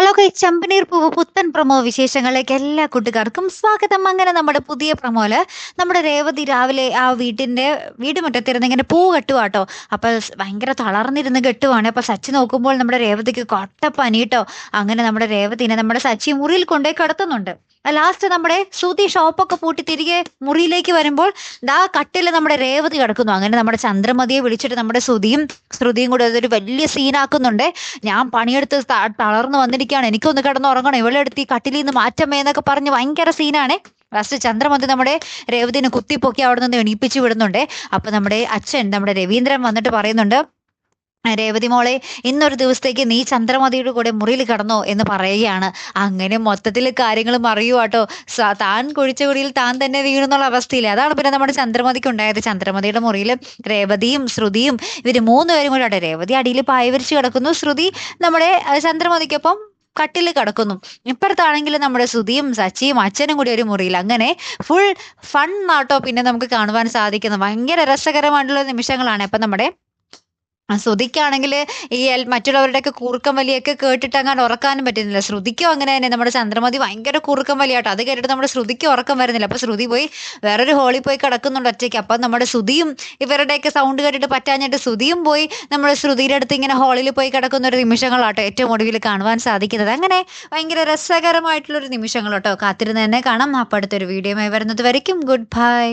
Hello guys, ചെമ്പനീർ പൂവ് പുത്തൻ promo വിശേഷങ്ങളിലേക്ക് എല്ലാ കൂട്ടുകാർക്കും സ്വാഗതം. അങ്ങനെ നമ്മുടെ പുതിയ പ്രൊമോയില് നമ്മുടെ രേവതി രാവിലെ ആ വീട് മുറ്റത്തിരുന്ന് ഇങ്ങനെ പൂ കെട്ടുവാട്ടോ. അപ്പൊ ഭയങ്കര തളർന്നിരുന്ന് കെട്ടുവാണ്. അപ്പൊ സച്ചി നോക്കുമ്പോൾ നമ്മുടെ രേവതിക്ക് കൊട്ടപ്പനി കേട്ടോ. അങ്ങനെ നമ്മുടെ രേവതിനെ നമ്മുടെ സച്ചി മുറിയിൽ കൊണ്ടുപോയി കിടത്തുന്നുണ്ട്. ലാസ്റ്റ് നമ്മുടെ സുധി ഷോപ്പൊക്കെ പൂട്ടി തിരികെ മുറിയിലേക്ക് വരുമ്പോൾ ദാ കട്ടില് നമ്മുടെ രേവതി കിടക്കുന്നു. അങ്ങനെ നമ്മുടെ ചന്ദ്രമതിയെ വിളിച്ചിട്ട് നമ്മുടെ ശ്രുതിയും കൂടെ അതൊരു വലിയ സീനാക്കുന്നുണ്ട്. ഞാൻ പണിയെടുത്ത് തളർന്നു വന്നിരിക്കുകയാണ്, എനിക്കൊന്ന് കിടന്നുറങ്ങണം, ഇവളെ എടുത്ത് ഈ കട്ടിലിൽ നിന്ന് മാറ്റമേ എന്നൊക്കെ പറഞ്ഞ് ഭയങ്കര സീനാണ്. ലാസ്റ്റ് ചന്ദ്രമതി നമ്മുടെ രേവതിനെ കുത്തിപ്പൊക്കി അവിടെ നിന്ന് എണീപ്പിച്ചു വിടുന്നുണ്ട്. അപ്പൊ നമ്മുടെ അച്ഛൻ നമ്മുടെ രവീന്ദ്രൻ വന്നിട്ട് പറയുന്നുണ്ട്, രേവതി മോളെ, ഇന്നൊരു ദിവസത്തേക്ക് നീ ചന്ദ്രമതിയുടെ കൂടെ മുറിയിൽ കിടന്നോ എന്ന് പറയുകയാണ്. അങ്ങനെ മൊത്തത്തിൽ കാര്യങ്ങൾ മറിയുവാട്ടോ. താൻ കുഴിച്ച കുഴിയിൽ താൻ തന്നെ വീണെന്നുള്ള അവസ്ഥയില്ല. അതാണ് പിന്നെ നമ്മുടെ ചന്ദ്രമതിക്ക് ഉണ്ടായത്. ചന്ദ്രമതിയുടെ മുറിയിൽ രേവതിയും ശ്രുതിയും ഇവര് മൂന്നുപേരും കൂടെ ഉണ്ട്. രേവതി അടിയിൽ പായ വിരിച്ച് കിടക്കുന്നു, ശ്രുതി നമ്മുടെ ചന്ദ്രമതിക്കൊപ്പം കട്ടിൽ കിടക്കുന്നു. ഇപ്പുറത്താണെങ്കിൽ നമ്മുടെ ശ്രുതിയും സച്ചിയും അച്ഛനും കൂടി ഒരു മുറിയിൽ. അങ്ങനെ ഫുൾ ഫൺ ആട്ടോ പിന്നെ നമുക്ക് കാണുവാൻ സാധിക്കുന്നത്. ഭയങ്കര രസകരമായിട്ടുള്ള നിമിഷങ്ങളാണ്. അപ്പൊ നമ്മുടെ ശ്രുതിക്കാണെങ്കിൽ ഈ മറ്റുള്ളവരുടെയൊക്കെ കൂർക്കം വലിയൊക്കെ കേട്ടിട്ട് അങ്ങനെ ഉറക്കാനും പറ്റുന്നില്ല. ശ്രുതിക്കും അങ്ങനെ തന്നെ. നമ്മുടെ ചന്ദ്രമതി ഭയങ്കര കൂർക്കം വലിയാട്ടോ. അത് കേട്ടിട്ട് നമ്മുടെ ശ്രുതിക്ക് ഉറക്കം വരുന്നില്ല. അപ്പൊ ശ്രുതി പോയി വേറൊരു ഹോളിൽ പോയി കിടക്കുന്നുണ്ട് ഒറ്റയ്ക്ക്. അപ്പൊ നമ്മുടെ ശ്രുതിയും ഇവരുടെയൊക്കെ സൗണ്ട് കേട്ടിട്ട് പറ്റാഞ്ഞിട്ട് ശ്രുതിയും പോയി നമ്മുടെ ശ്രുതിയുടെ അടുത്ത് ഇങ്ങനെ ഹോളിൽ പോയി കിടക്കുന്ന ഒരു നിമിഷങ്ങളാട്ടോ ഏറ്റവും ഒടുവിൽ കാണുവാൻ സാധിക്കുന്നത്. അങ്ങനെ ഭയങ്കര രസകരമായിട്ടുള്ളൊരു നിമിഷങ്ങൾ കേട്ടോ. കാത്തിരുന്ന് തന്നെ കാണാം. അപ്പൊ അടുത്തൊരു വീഡിയോയുമായി വരുന്നത് വരയ്ക്കും ഗുഡ് ബൈ.